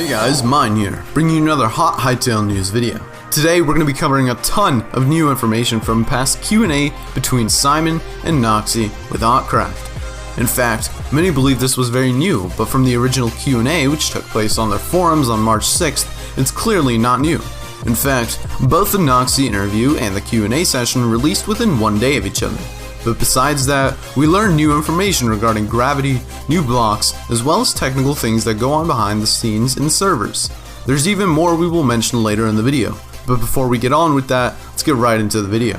Hey guys, Myne here, bringing you another hot Hytale news video. Today we're going to be covering a ton of new information from past Q&A between Simon and Noxy with Otcraft. In fact, many believe this was very new, but from the original Q&A which took place on their forums on March 6th, it's clearly not new. In fact, both the Noxy interview and the Q&A session released within one day of each other. But besides that, we learned new information regarding gravity, new blocks, as well as technical things that go on behind the scenes in servers. There's even more we will mention later in the video, but before we get on with that, let's get right into the video.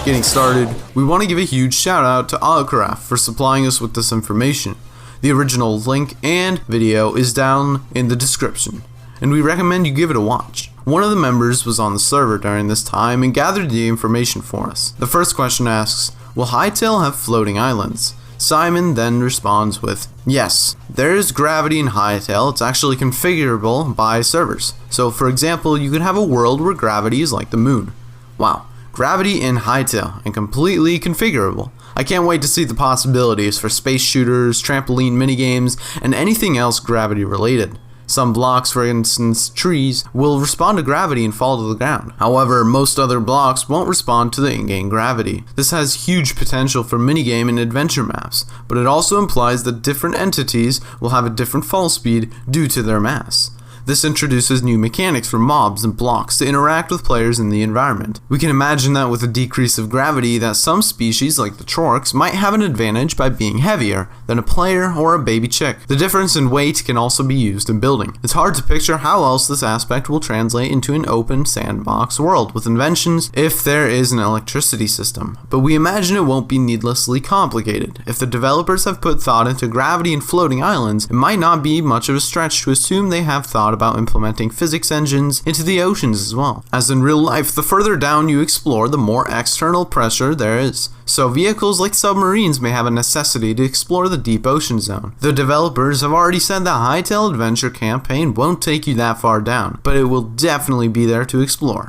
Getting started, we want to give a huge shout out to Otcraft for supplying us with this information. The original link and video is down in the description, and we recommend you give it a watch. One of the members was on the server during this time and gathered the information for us. The first question asks, will Hytale have floating islands? Simon then responds with, yes, there is gravity in Hytale. It's actually configurable by servers. So for example, you could have a world where gravity is like the moon. Wow, gravity in Hytale and completely configurable. I can't wait to see the possibilities for space shooters, trampoline minigames, and anything else gravity related. Some blocks, for instance trees, will respond to gravity and fall to the ground. However, most other blocks won't respond to the in-game gravity. This has huge potential for minigame and adventure maps, but it also implies that different entities will have a different fall speed due to their mass. This introduces new mechanics for mobs and blocks to interact with players in the environment. We can imagine that with a decrease of gravity that some species like the chorks might have an advantage by being heavier than a player or a baby chick. The difference in weight can also be used in building. It's hard to picture how else this aspect will translate into an open sandbox world with inventions if there is an electricity system, but we imagine it won't be needlessly complicated. If the developers have put thought into gravity and floating islands, it might not be much of a stretch to assume they have thought about implementing physics engines into the oceans as well. As in real life, the further down you explore, the more external pressure there is. So vehicles like submarines may have a necessity to explore the deep ocean zone. The developers have already said that Hytale Adventure campaign won't take you that far down, but it will definitely be there to explore.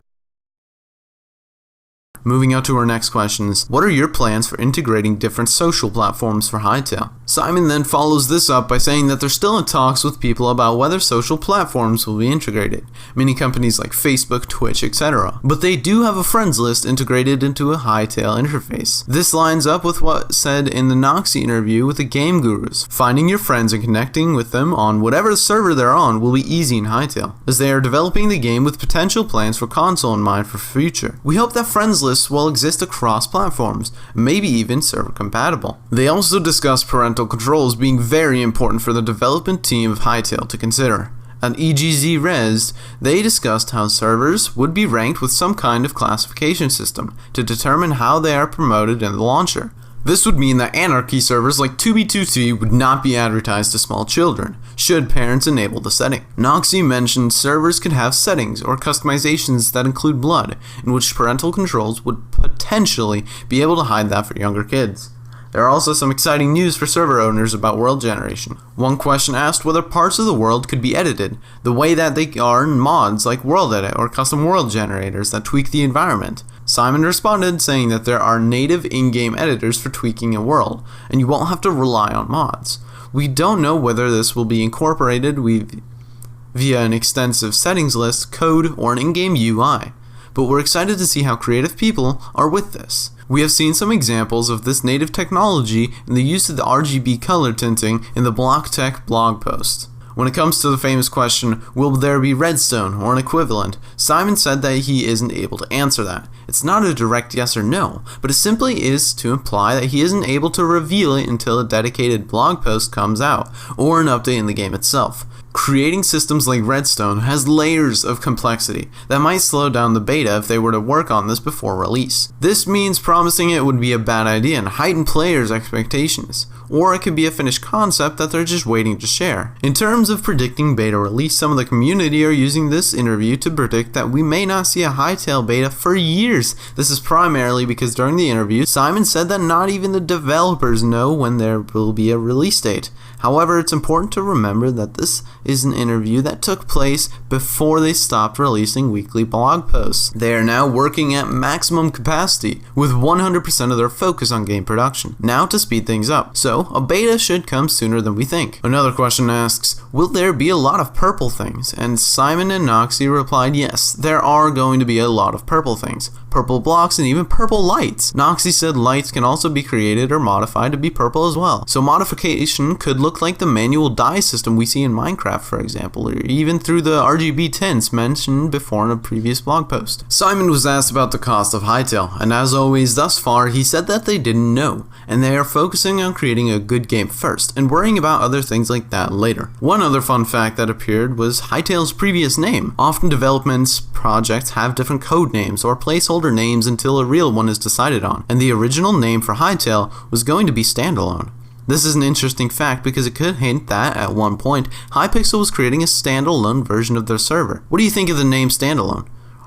Moving on to our next questions, what are your plans for integrating different social platforms for Hytale? Simon then follows this up by saying that they're still in talks with people about whether social platforms will be integrated, many companies like Facebook, Twitch, etc. But they do have a friends list integrated into a Hytale interface. This lines up with what said in the Noxy interview with the game gurus. Finding your friends and connecting with them on whatever server they're on will be easy in Hytale, as they are developing the game with potential plans for console in mind for future. We hope that friends lists will exist across platforms, maybe even server compatible. They also discuss parental controls being very important for the development team of Hytale to consider. At EGZ Res, they discussed how servers would be ranked with some kind of classification system to determine how they are promoted in the launcher. This would mean that anarchy servers like 2B2T would not be advertised to small children, should parents enable the setting. Noxy mentioned servers could have settings or customizations that include blood, in which parental controls would potentially be able to hide that for younger kids. There are also some exciting news for server owners about world generation. One question asked whether parts of the world could be edited, the way that they are in mods like World Edit or custom world generators that tweak the environment. Simon responded saying that there are native in-game editors for tweaking a world, and you won't have to rely on mods. We don't know whether this will be incorporated via an extensive settings list, code, or an in-game UI, but we're excited to see how creative people are with this. We have seen some examples of this native technology in the use of the RGB color tinting in the Block Tech blog post. When it comes to the famous question, will there be redstone or an equivalent, Simon said that he isn't able to answer that. It's not a direct yes or no, but it simply is to imply that he isn't able to reveal it until a dedicated blog post comes out, or an update in the game itself. Creating systems like redstone has layers of complexity that might slow down the beta if they were to work on this before release. This means promising it would be a bad idea and heighten players' expectations, or it could be a finished concept that they're just waiting to share. In terms of predicting beta release, some of the community are using this interview to predict that we may not see a Hytale beta for years. This is primarily because during the interview, Simon said that not even the developers know when there will be a release date. However, it's important to remember that this is an interview that took place before they stopped releasing weekly blog posts. They are now working at maximum capacity, with 100% of their focus on game production, now to speed things up, so a beta should come sooner than we think. Another question asks, will there be a lot of purple things? And Simon and Noxy replied, yes, there are going to be a lot of purple things. Purple blocks and even purple lights. Noxy said lights can also be created or modified to be purple as well. So modification could look like the manual dye system we see in Minecraft, for example, or even through the RGB tints mentioned before in a previous blog post. Simon was asked about the cost of Hytale, and as always thus far he said that they didn't know, and they are focusing on creating a good game first and worrying about other things like that later. One other fun fact that appeared was Hytale's previous name. Often development projects have different code names or placeholder names until a real one is decided on, and the original name for Hytale was going to be Standalone. This is an interesting fact because it could hint that, at one point, Hypixel was creating a standalone version of their server. What do you think of the name Standalone?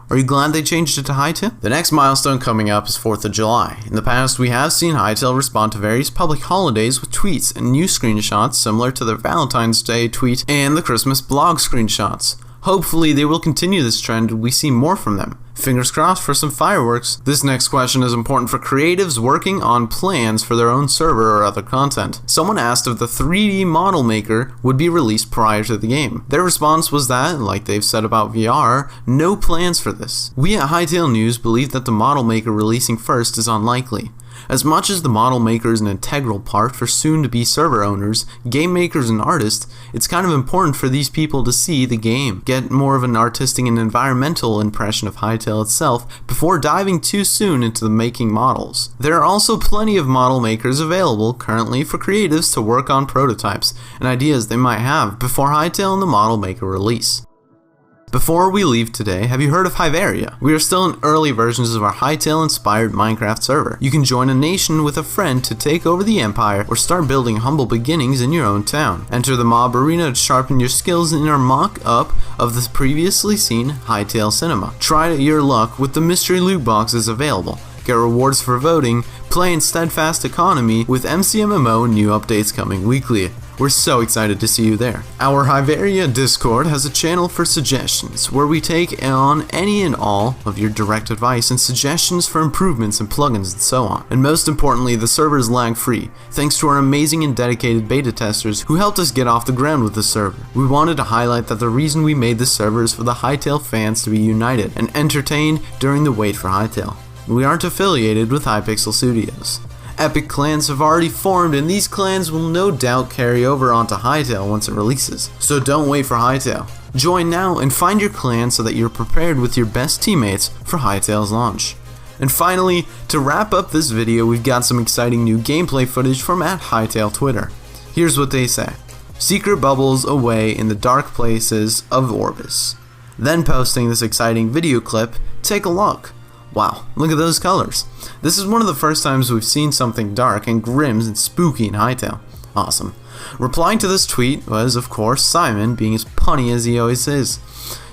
Are you glad they changed it to Hytale? The next milestone coming up is 4th of July. In the past, we have seen Hytale respond to various public holidays with tweets and new screenshots similar to their Valentine's Day tweet and the Christmas blog screenshots. Hopefully they will continue this trend and we see more from them. Fingers crossed for some fireworks. This next question is important for creatives working on plans for their own server or other content. Someone asked if the 3D model maker would be released prior to the game. Their response was that, like they've said about VR, no plans for this. We at Hytale News believe that the model maker releasing first is unlikely. As much as the model maker is an integral part for soon-to-be server owners, game makers, and artists, it's kind of important for these people to see the game, get more of an artistic and environmental impression of Hytale itself before diving too soon into the making models. There are also plenty of model makers available currently for creatives to work on prototypes and ideas they might have before Hytale and the model maker release. Before we leave today, have you heard of Hyveria? We are still in early versions of our Hytale-inspired Minecraft server. You can join a nation with a friend to take over the empire or start building humble beginnings in your own town. Enter the mob arena to sharpen your skills in our mock-up of the previously seen Hytale cinema. Try your luck with the mystery loot boxes available. Get rewards for voting, play in Steadfast Economy with MCMMO and new updates coming weekly. We're so excited to see you there. Our Hyveria Discord has a channel for suggestions where we take on any and all of your direct advice and suggestions for improvements and plugins and so on. And most importantly, the server is lag free, thanks to our amazing and dedicated beta testers who helped us get off the ground with the server. We wanted to highlight that the reason we made this server is for the Hytale fans to be united and entertained during the wait for Hytale. We aren't affiliated with Hypixel Studios. Epic clans have already formed, and these clans will no doubt carry over onto Hytale once it releases. So don't wait for Hytale. Join now and find your clan so that you're prepared with your best teammates for Hytale's launch. And finally, to wrap up this video, we've got some exciting new gameplay footage from @Hytale Twitter. Here's what they say. Secret bubbles away in the dark places of Orbis. Then posting this exciting video clip, take a look. Wow, look at those colors. This is one of the first times we've seen something dark and grim and spooky in Hytale. Awesome. Replying to this tweet was, of course, Simon, being as punny as he always is.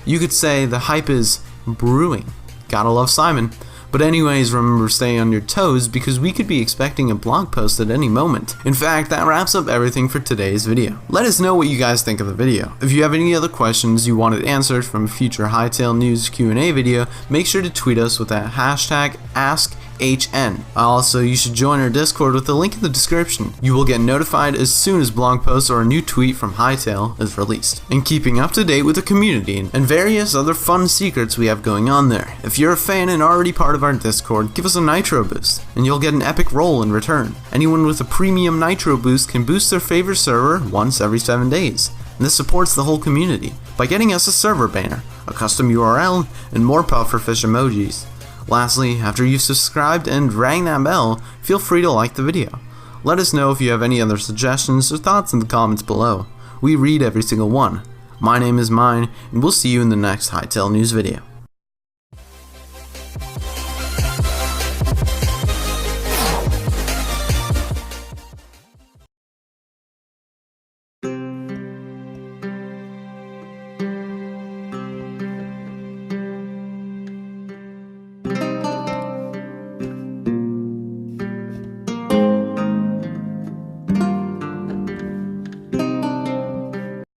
You could say the hype is brewing. Gotta love Simon. But anyways, remember staying on your toes because we could be expecting a blog post at any moment. In fact, that wraps up everything for today's video. Let us know what you guys think of the video. If you have any other questions you wanted answered from a future Hytale News Q&A video, make sure to tweet us with that hashtag AskHN. Also, you should join our Discord with the link in the description. You will get notified as soon as blog posts or a new tweet from Hytale is released. And keeping up to date with the community and various other fun secrets we have going on there. If you're a fan and already part of our Discord, give us a nitro boost and you'll get an epic roll in return. Anyone with a premium nitro boost can boost their favorite server once every 7 days. And this supports the whole community by getting us a server banner, a custom URL, and more pufferfish emojis. Lastly, after you've subscribed and rang that bell, feel free to like the video. Let us know if you have any other suggestions or thoughts in the comments below. We read every single one. My name is Myne, and we'll see you in the next Hytale News video.